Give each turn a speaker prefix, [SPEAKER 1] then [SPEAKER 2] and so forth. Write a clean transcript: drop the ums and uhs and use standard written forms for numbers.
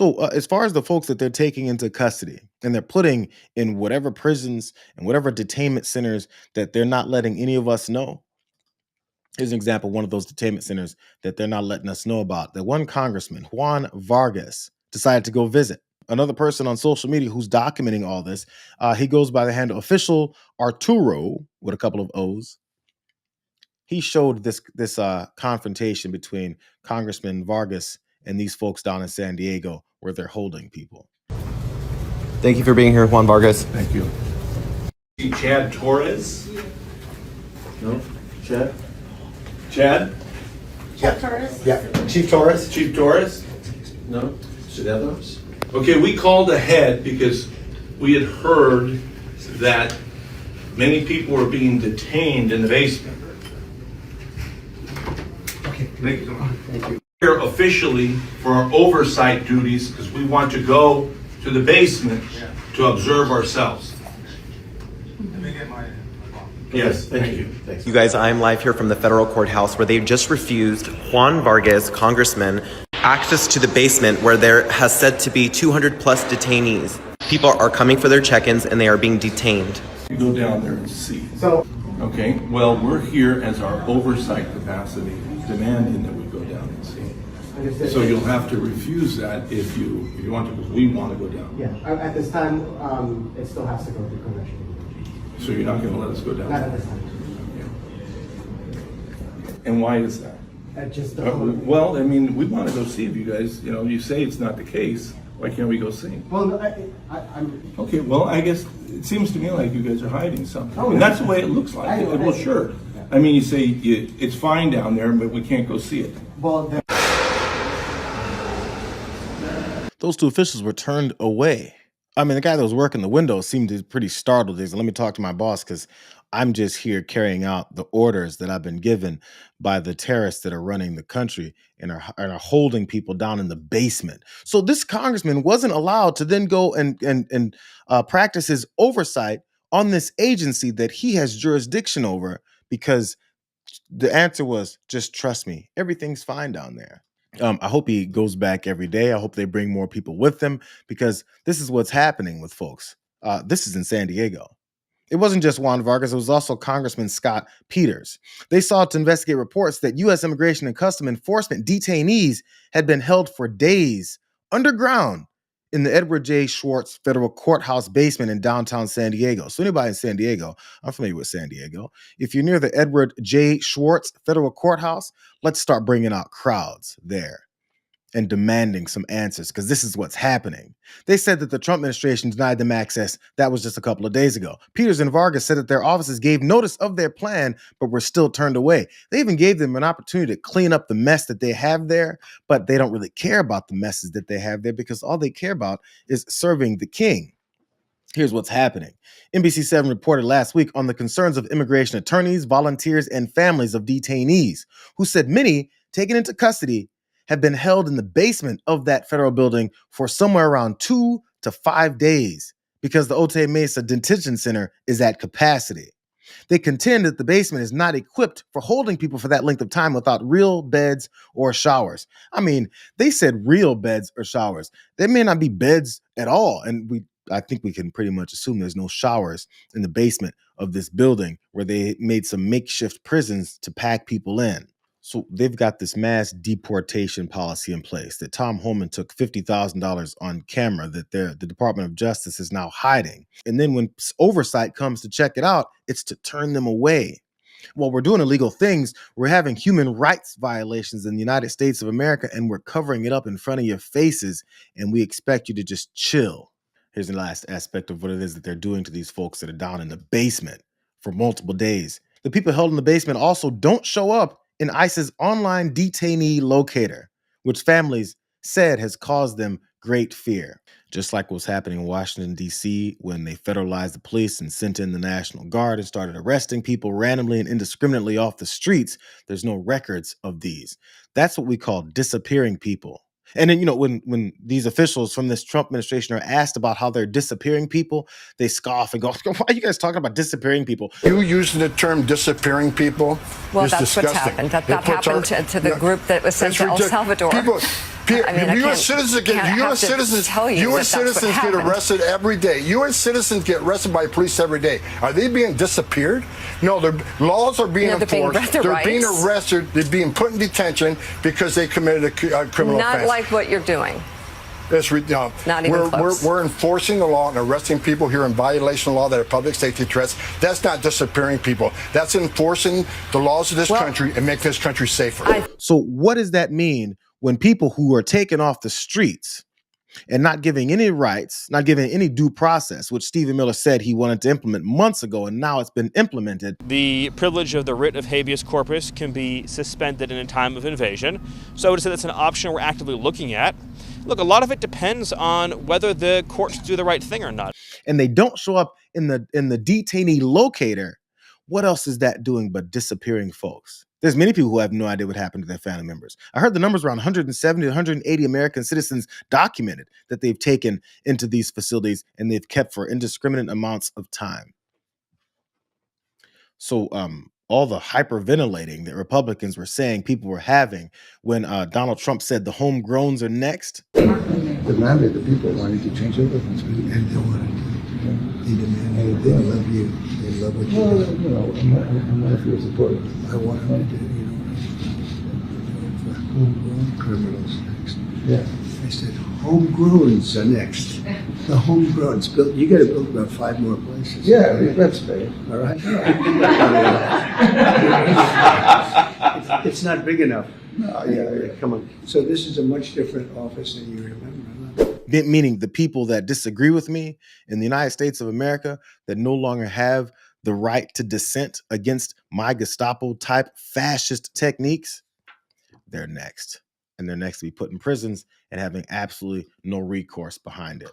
[SPEAKER 1] So, as far as the folks that they're taking into custody and they're putting in whatever prisons and whatever detainment centers that they're not letting any of us know. Here's an example, one of those detainment centers that they're not letting us know about. That one congressman, Juan Vargas, decided to go visit. Another person on social media who's documenting all this, he goes by the handle official Arturo with a couple of O's. He showed this confrontation between Congressman Vargas and these folks down in San Diego where they're holding people.
[SPEAKER 2] Thank you for being here, Juan Vargas.
[SPEAKER 3] Thank you.
[SPEAKER 4] Chad Torres?
[SPEAKER 3] No? Chad?
[SPEAKER 4] Chad?
[SPEAKER 5] Chad Torres?
[SPEAKER 3] Yeah. Chief Torres?
[SPEAKER 4] Chief Torres?
[SPEAKER 3] No? Ciudadanos?
[SPEAKER 4] Okay, we called ahead because we had heard that many people were being detained in the basement.
[SPEAKER 3] Okay.
[SPEAKER 4] Thank you. Here officially for our oversight duties because we want to go to the basement to observe ourselves. Yes, thank you.
[SPEAKER 3] Thanks.
[SPEAKER 2] You guys, I'm live here from the federal courthouse where they've just refused Juan Vargas, congressman, access to the basement where there has said to be 200 plus detainees. People are coming for their check-ins and they are being detained.
[SPEAKER 4] You go down there and see.
[SPEAKER 3] So,
[SPEAKER 4] Okay, well, we're here as our oversight capacity, demanding that we go down and see. So you'll have to refuse that if you want to, because we want to go down.
[SPEAKER 6] Yeah, at this time, it still has to go through congressional.
[SPEAKER 4] So you're not going to let us go down?
[SPEAKER 6] Not at this time.
[SPEAKER 4] And why is that?
[SPEAKER 6] Just
[SPEAKER 4] Well, I mean, we want to go see if you guys, you say it's not the case. Why can't we go see?
[SPEAKER 6] well, no, I'm.
[SPEAKER 4] Okay, well, I guess it seems to me like you guys are hiding something.
[SPEAKER 6] Oh,
[SPEAKER 4] And
[SPEAKER 6] yeah.
[SPEAKER 4] that's the way it looks like.
[SPEAKER 6] I know,
[SPEAKER 4] Well,
[SPEAKER 6] I know.
[SPEAKER 4] sure.
[SPEAKER 6] Yeah.
[SPEAKER 4] I mean, you say it's fine down there, but we can't go see it.
[SPEAKER 6] Well,
[SPEAKER 1] Those two officials were turned away. I mean, the guy that was working the window seemed pretty startled. He said, let me talk to my boss because I'm just here carrying out the orders that I've been given by the terrorists that are running the country and are holding people down in the basement. So this congressman wasn't allowed to then go and practice his oversight on this agency that he has jurisdiction over because the answer was, just trust me, everything's fine down there. I hope he goes back every day. I hope they bring more people with them because this is what's happening with folks. This is in San Diego. It wasn't just Juan Vargas. It was also Congressman Scott Peters. They sought to investigate reports that U.S. Immigration and Customs Enforcement detainees had been held for days underground in the Edward J. Schwartz Federal Courthouse basement in downtown San Diego. So anybody in San Diego, I'm familiar with San Diego. If you're near the Edward J. Schwartz Federal Courthouse, let's start bringing out crowds there and demanding some answers because this is what's happening. They said that the Trump administration denied them access. That was just a couple of days ago. Peters and Vargas said that their offices gave notice of their plan, but were still turned away. They even gave them an opportunity to clean up the mess that they have there, but they don't really care about the messes that they have there because all they care about is serving the king. Here's what's happening. NBC7 reported last week on the concerns of immigration attorneys, volunteers, and families of detainees, who said many taken into custody have been held in the basement of that federal building for somewhere around 2 to 5 days because the Otay Mesa Detention Center is at capacity. They contend that the basement is not equipped for holding people for that length of time without real beds or showers. I mean, they said real beds or showers. There may not be beds at all, and I think we can pretty much assume there's no showers in the basement of this building where they made some makeshift prisons to pack people in. So they've got this mass deportation policy in place that Tom Homan took $50,000 on camera that the Department of Justice is now hiding. And then when oversight comes to check it out, it's to turn them away. Well, we're doing illegal things. We're having human rights violations in the United States of America, and we're covering it up in front of your faces, and we expect you to just chill. Here's the last aspect of what it is that they're doing to these folks that are down in the basement for multiple days. The people held in the basement also don't show up in ICE's online detainee locator, which families said has caused them great fear. Just like what's happening in Washington, D.C., when they federalized the police and sent in the National Guard and started arresting people randomly and indiscriminately off the streets, there's no records of these. That's what we call disappearing people. And then, when these officials from this Trump administration are asked about how they're disappearing people, they scoff and go, why are you guys talking about disappearing people?
[SPEAKER 7] You using the term disappearing people?
[SPEAKER 5] Well,
[SPEAKER 7] is
[SPEAKER 5] that's
[SPEAKER 7] disgusting.
[SPEAKER 5] what's happened. That
[SPEAKER 7] It puts
[SPEAKER 5] happened to the group that was sent to El Salvador.
[SPEAKER 8] I mean, I
[SPEAKER 7] U.S.
[SPEAKER 8] can't-
[SPEAKER 7] citizens
[SPEAKER 8] can't have
[SPEAKER 7] U.S.
[SPEAKER 8] to
[SPEAKER 7] citizens,
[SPEAKER 8] tell you
[SPEAKER 7] U.S.
[SPEAKER 8] that that's what
[SPEAKER 7] citizens get
[SPEAKER 8] happened.
[SPEAKER 7] arrested every day. U.S. citizens get arrested by police every day. Are they being disappeared? No, laws are being
[SPEAKER 8] No, they're being
[SPEAKER 7] enforced.
[SPEAKER 8] their
[SPEAKER 7] They're being
[SPEAKER 8] rights.
[SPEAKER 7] arrested. They're being put in detention because they committed a criminal
[SPEAKER 8] Not
[SPEAKER 7] offense.
[SPEAKER 8] like what you're doing. Not even close.
[SPEAKER 7] We're enforcing the law and arresting people here in violation of law that are public safety threats. That's not disappearing people. That's enforcing the laws of this country and making this country safer.
[SPEAKER 1] So what does that mean when people who are taken off the streets and not giving any rights, not giving any due process, which Stephen Miller said he wanted to implement months ago, and now it's been implemented.
[SPEAKER 9] The privilege of the writ of habeas corpus can be suspended in a time of invasion. So I would say that's an option we're actively looking at. Look, a lot of it depends on whether the courts do the right thing or not.
[SPEAKER 1] And they don't show up in the detainee locator. What else is that doing but disappearing folks? There's many people who have no idea what happened to their family members. I heard the numbers around 170 to 180 American citizens documented that they've taken into these facilities and they've kept for indiscriminate amounts of time. So all the hyperventilating that Republicans were saying people were having when Donald Trump said the homegrowns are next.
[SPEAKER 10] Demanded the people wanted to change everything, and they wanted to. They demanded. They love you. They love what you do. You know, I'm not here to support. I want them to, homegrown criminals next. Yeah. I said, homegrowns are next. The homegrowns. Built. You got to build about 5 more places. Yeah, that's fair. All right. It's not big enough. No, yeah. Come on. So this is a much different office than you remember.
[SPEAKER 1] Meaning the people that disagree with me in the United States of America that no longer have the right to dissent against my Gestapo-type fascist techniques, they're next. And they're next to be put in prisons and having absolutely no recourse behind it.